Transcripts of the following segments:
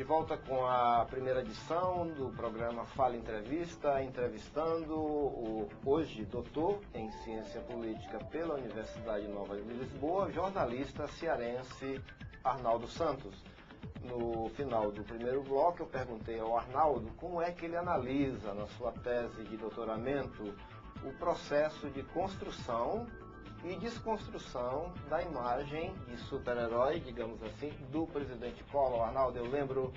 volta com a primeira edição do programa Fala Entrevista, entrevistando o hoje doutor em Ciência Política pela Universidade Nova de Lisboa, jornalista cearense Arnaldo Santos. No final do primeiro bloco, eu perguntei ao Arnaldo como é que ele analisa, na sua tese de doutoramento, o processo de construção e desconstrução da imagem de super-herói, digamos assim, do presidente Collor. Arnaldo, eu lembro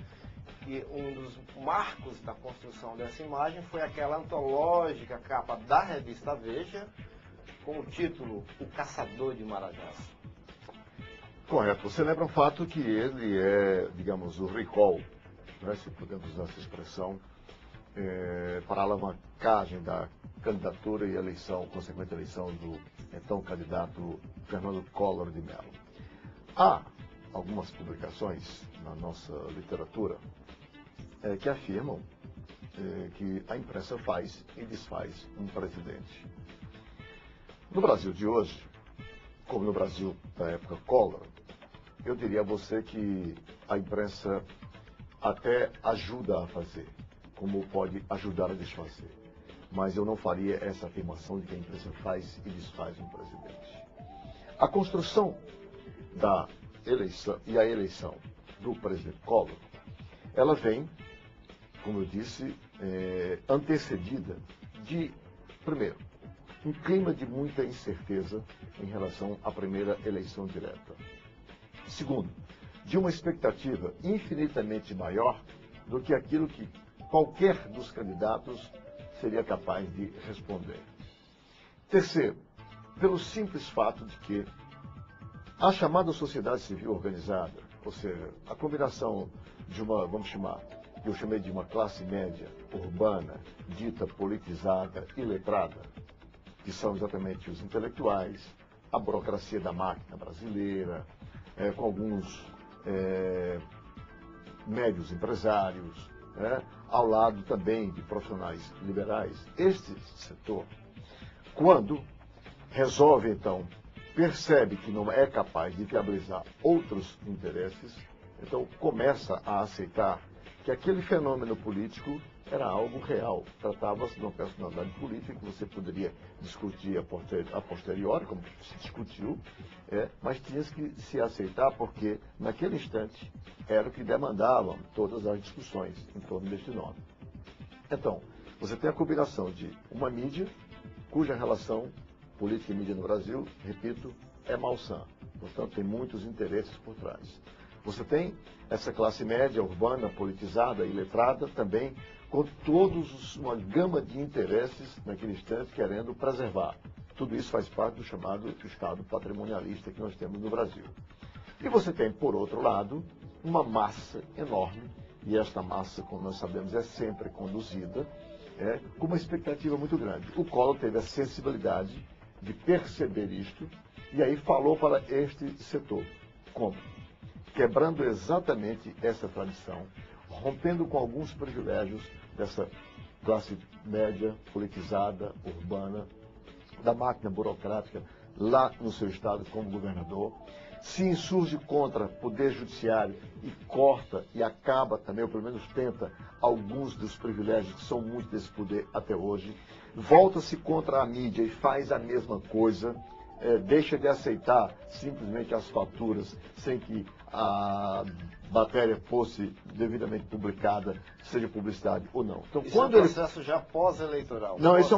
que um dos marcos da construção dessa imagem foi aquela antológica capa da revista Veja, com o título O Caçador de Marajás. Correto. Você lembra o fato que ele é, digamos, o recall, né, se podemos usar essa expressão, para a alavancagem da candidatura e eleição, consequente eleição do então candidato Fernando Collor de Mello. Há algumas publicações na nossa literatura que afirmam que a imprensa faz e desfaz um presidente. No Brasil de hoje, como no Brasil da época Collor, eu diria a você que a imprensa até ajuda a fazer, como pode ajudar a desfazer. Mas eu não faria essa afirmação de que a imprensa faz e desfaz um presidente. A construção da eleição e a eleição do presidente Collor, ela vem, como eu disse, antecedida de, primeiro, um clima de muita incerteza em relação à primeira eleição direta. Segundo, de uma expectativa infinitamente maior do que aquilo que qualquer dos candidatos seria capaz de responder. Terceiro, pelo simples fato de que a chamada sociedade civil organizada, ou seja, a combinação de uma, vamos chamar, que eu chamei de uma classe média urbana, dita politizada e letrada, que são exatamente os intelectuais, a burocracia da máquina brasileira, com alguns médios empresários, ao lado também de profissionais liberais. Este setor, quando resolve, então, percebe que não é capaz de viabilizar outros interesses, então começa a aceitar que aquele fenômeno político era algo real. Tratava-se de uma personalidade política que você poderia discutir a posteriori, como se discutiu, mas tinha que se aceitar porque, naquele instante, era o que demandavam todas as discussões em torno deste nome. Então, você tem a combinação de uma mídia, cuja relação política e mídia no Brasil, repito, é malsã. Portanto, tem muitos interesses por trás. Você tem essa classe média, urbana, politizada e letrada, também com todos uma gama de interesses naquele instante querendo preservar. Tudo isso faz parte do chamado Estado patrimonialista que nós temos no Brasil. E você tem, por outro lado, uma massa enorme, e esta massa, como nós sabemos, é sempre conduzida com uma expectativa muito grande. O Collor teve a sensibilidade de perceber isto e aí falou para este setor. Como? Quebrando exatamente essa tradição, rompendo com alguns privilégios dessa classe média, politizada, urbana, da máquina burocrática, lá no seu estado como governador, se insurge contra o poder judiciário e corta e acaba também, ou pelo menos tenta, alguns dos privilégios que são muito desse poder até hoje, volta-se contra a mídia e faz a mesma coisa, deixa de aceitar simplesmente as faturas sem que a matéria fosse devidamente publicada, seja publicidade ou não. Então, isso quando é um processo já pós-eleitoral? Não, esse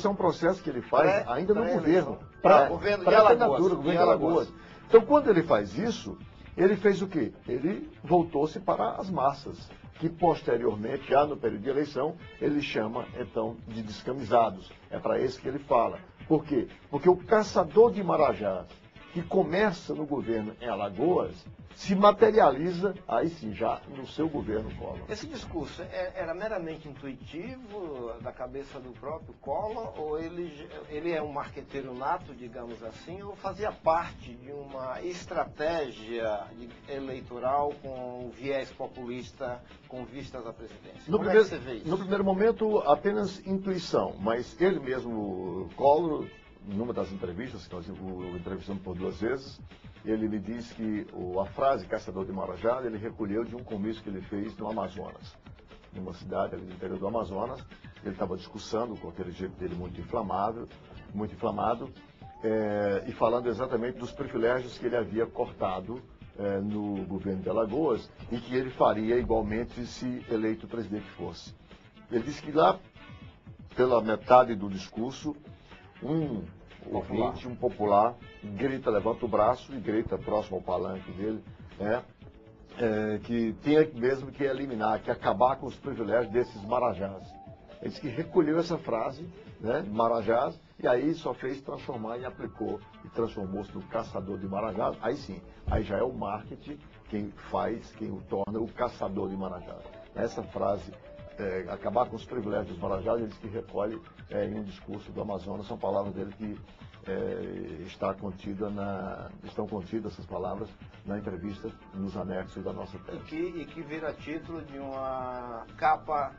é um processo que ele faz ainda no governo. Pré-candidatura, governo de Alagoas. Então, quando ele faz isso, ele fez o quê? Ele voltou-se para as massas, que posteriormente, já no período de eleição, ele chama, então, de descamisados. É para esse que ele fala. Por quê? Porque o caçador de Marajás, que começa no governo em Alagoas, se materializa, aí sim, já no seu governo Collor. Esse discurso era meramente intuitivo da cabeça do próprio Collor, ou ele é um marqueteiro nato, digamos assim, ou fazia parte de uma estratégia eleitoral com viés populista com vistas à presidência? Como é que você vê isso? No primeiro momento, apenas intuição, mas ele mesmo, Collor, numa das entrevistas, que nós o entrevistamos por 2 vezes, ele me disse que a frase caçador de marajá, ele recolheu de um comício que ele fez no Amazonas, numa cidade ali no interior do Amazonas. Ele estava discursando com aquele jeito dele muito inflamado, e falando exatamente dos privilégios que ele havia cortado no governo de Alagoas e que ele faria igualmente se eleito presidente fosse. Ele disse que lá, pela metade do discurso, um ouvinte, um popular, grita, levanta o braço e grita próximo ao palanque dele, que tinha mesmo que eliminar, que acabar com os privilégios desses marajás. Ele disse que recolheu essa frase, marajás, e aí só fez transformar e aplicou, e transformou-se no caçador de marajás. Aí sim, aí já é o marketing quem o torna o caçador de marajás. Essa frase, acabar com os privilégios dos marajás, ele disse que recolhe em um discurso do Amazonas, são palavras dele que estão contidas essas palavras na entrevista, nos anexos da nossa tese. E que vira título de uma capa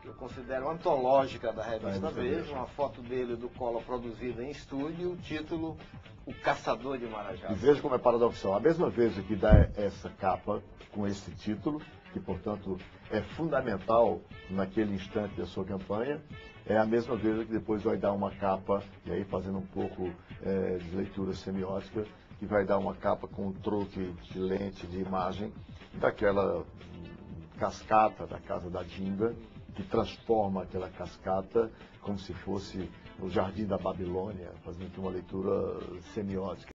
que eu considero antológica da revista Veja, uma foto dele do Collor produzida em estúdio, o título O Caçador de Marajás. E veja como é paradoxal. A mesma vez que dá essa capa com esse título, que portanto é fundamental naquele instante da sua campanha, é a mesma vez que depois vai dar uma capa, e aí fazendo um pouco de leitura semiótica, que vai dar uma capa com um truque de lente, de imagem, daquela cascata da casa da Dimba, que transforma aquela cascata como se fosse o Jardim da Babilônia, fazendo aqui uma leitura semiótica.